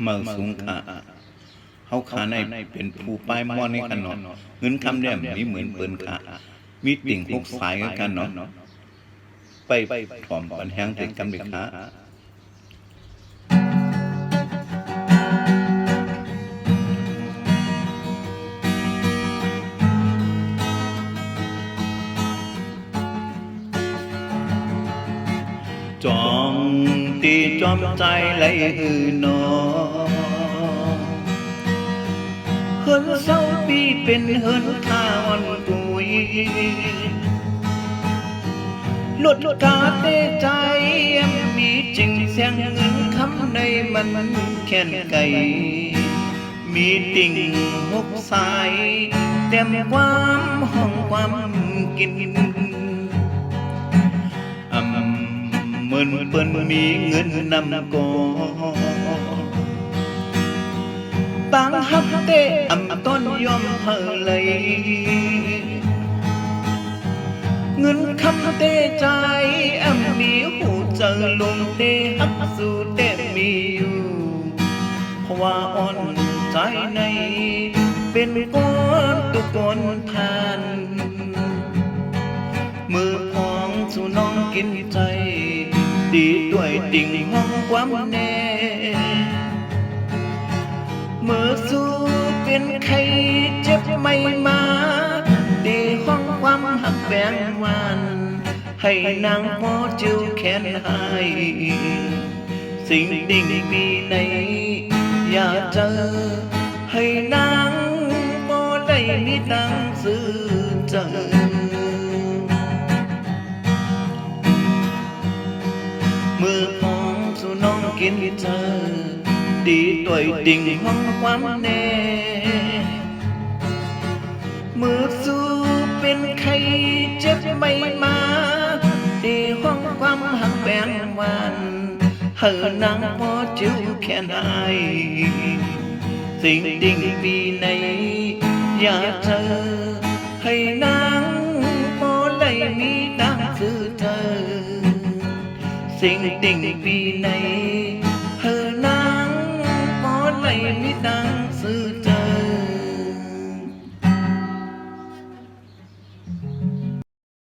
เมื่อสูงขาเฮาขาในเป็นผู้ป้ายมอนในกันเนาะเงินคำแดมมีเหมือนเปิ้นขามีติ่งหกสายกันเนาะไปพร้อมปันแฮงติดกำเด็กขาจอมตีจอมใจไหลหือนอเฮินเศร้าปีเป็นเฮินข้าวันปุยลดกาเตใจมีจริงเสียงเงินคำในมันแค่นไก่มีติ่งหกสายเต็มความห้องความกินเหมือนเปิ้นมีเงินนำกอบางฮับเตต้นยอมเฮเลยเงินคำเตใจมีหูเจอลงเตฮับสู่เตมีอยู่เพราะว่าอ่อนใจในเป็นก้อนตุกอนทานมือของสู่น้องกินใจดีด้วยติ่งห้องความแน่เมื่อสู้เป็นใครเจ็บไม่มาดีห้องความหักแบ่งวันให้นางหมอจิวแขนหายสิ่งดิ่งปีไหนอย่าเจอให้นางหมอได้มีตังซื้อเจอมือของสู่น้องกินเธอดีตัวดิ่งห้องความแน่มือสู้เป็นใครเจ็บไม่มาดีห้องความหักแบ่งวันเฮอนางพอจิวแค่ไหนสิ่งดิ่งปีไหนอย่าเธอให้นางพอได้มีตังซื้อเธอสิ่งดิ่งปีไหน